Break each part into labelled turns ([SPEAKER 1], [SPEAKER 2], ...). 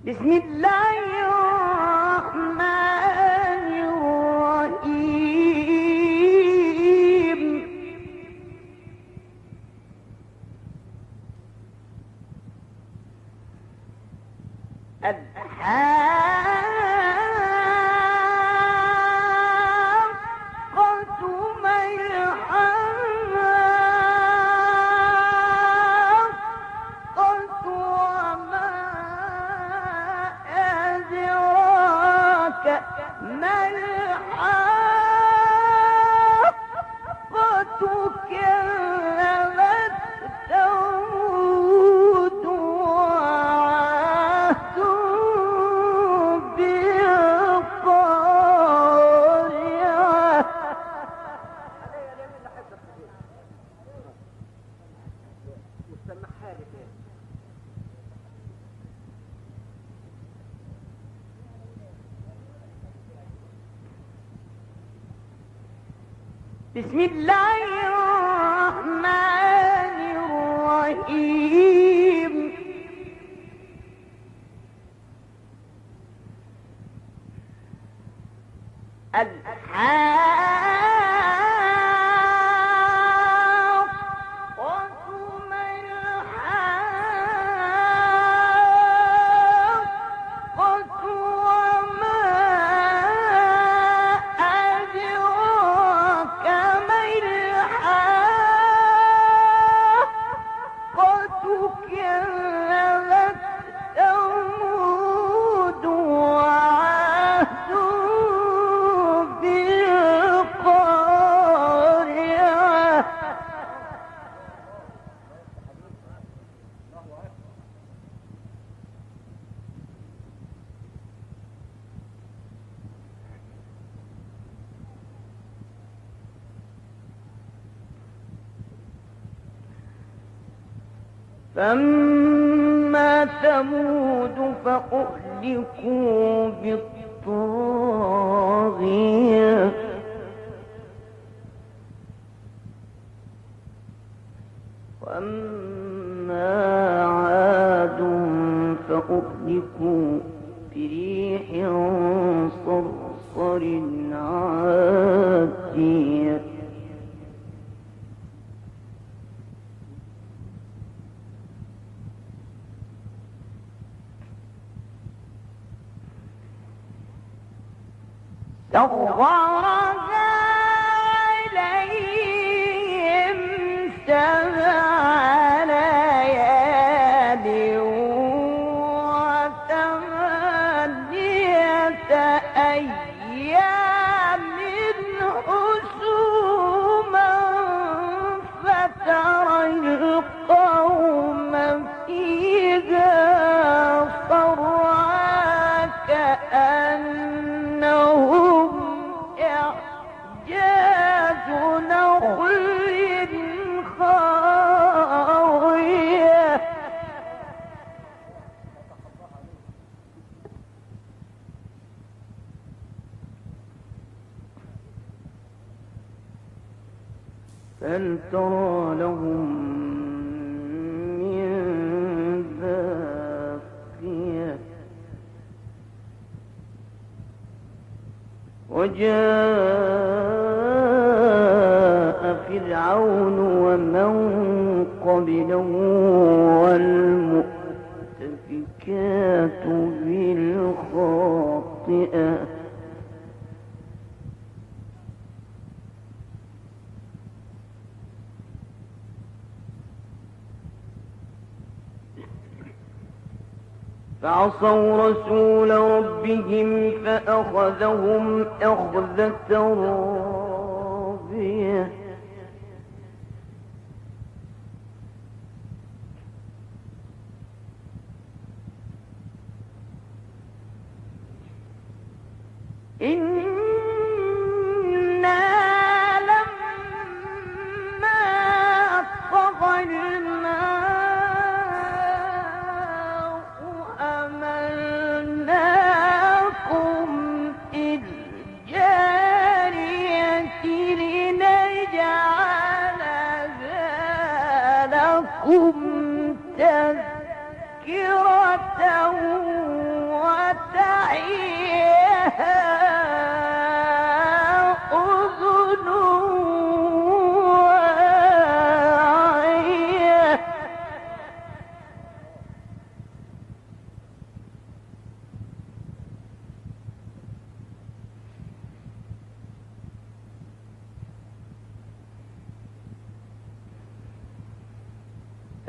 [SPEAKER 1] بسم الله الرحمن الرحيم. الحاقة ما الحاقة وما أدراك ما الحاقة كذبت ثمود وعاد بالقارعة. بسم الله الرحمن الرحيم. الحاقة ما الحاقة وما أدراك ما الحاقة كذبت ثمود وعاد بالقارعة. فأما ثمود فأهلكوا بالطاغية وأما عاد فأهلكوا بريح صرصر عاتية سخرها عليهم سبع ليال وثمانية أيام حسوما فترى القوم فيها صرعى كأنهم إعجاز نخل خاوية. هل ترى لهم من باقية وجاء فرعون ومن قبله والمؤتفكات بالخاطئة فعصوا رسول ربهم فأخذهم أخذة رابية. إنا لما طغى الماء حملناكم في الجارية لنجعلها لكم تذكرة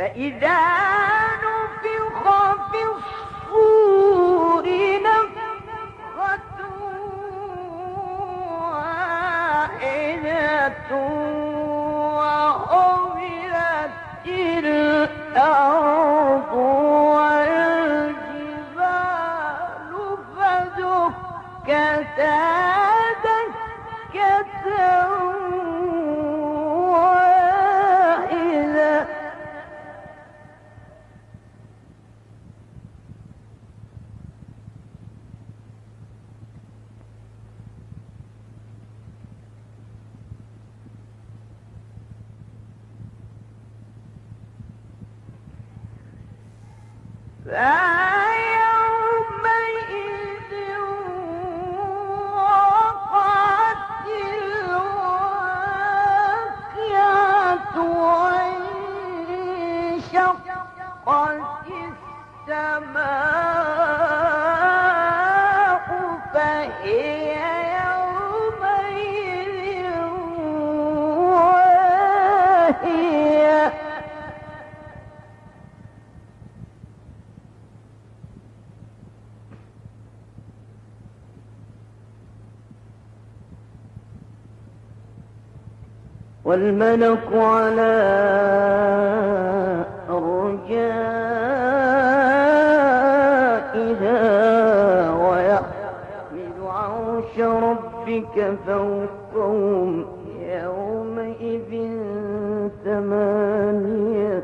[SPEAKER 1] فإذا نفخ في الصور نفخة واحدة وحملت الأرض والجبال فدكتا دكة واحدة فيومئذ وقعت الواقعة وانشقت السماء فهي يومئذ واهية والملك على أرجائها ويحمل عرش ربك فوقهم يومئذ ثمانية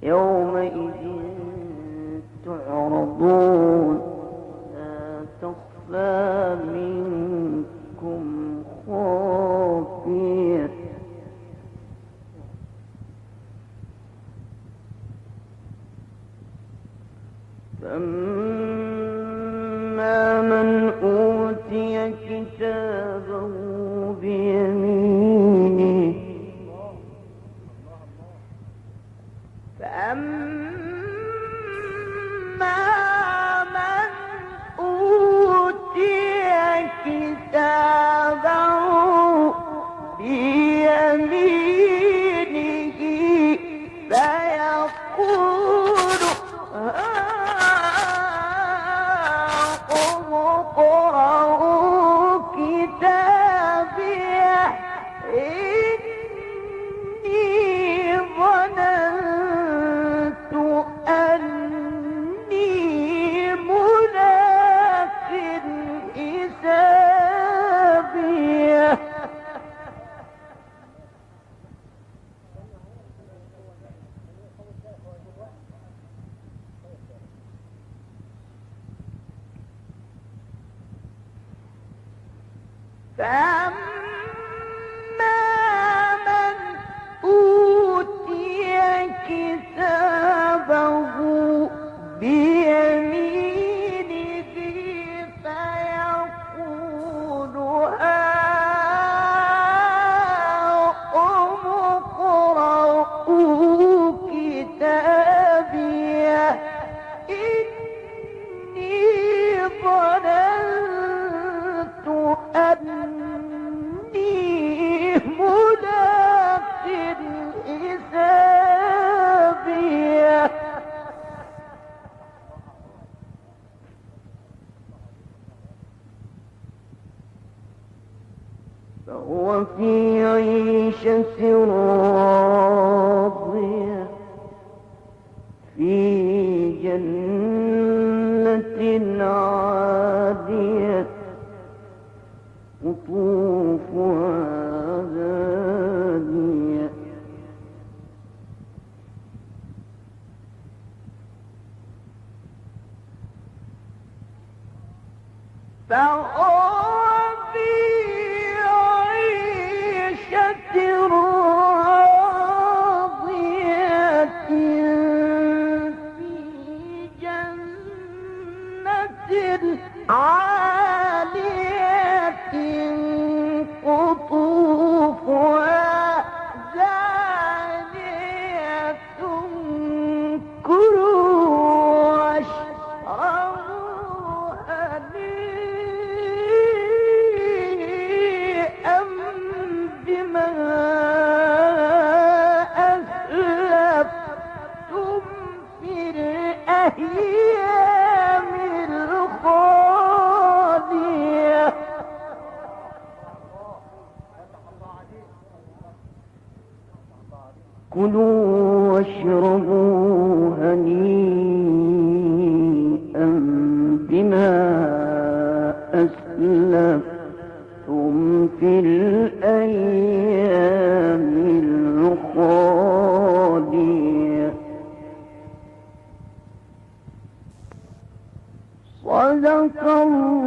[SPEAKER 1] يومئذ تعرضون لا تخفى منكم خافية فأما من أوتي كتابه بيمينه فيقول هاؤم اقرءوا كتابيه إني ظننت أني ملاق حسابيه فأما من أوتي كتابه بيمينه فيقول هاؤم اقرءوا كتابيه إني ظننت أني ملاق حسابيه فهو في عيشة راضية في جنة عالية قطوفها دانية فهو في عيشة راضية في جنة عالية قطوفها دانية الأيام الخالية كلوا واشربوا هنيئا بما أسلفتم في الأيام الخالية صدق الله.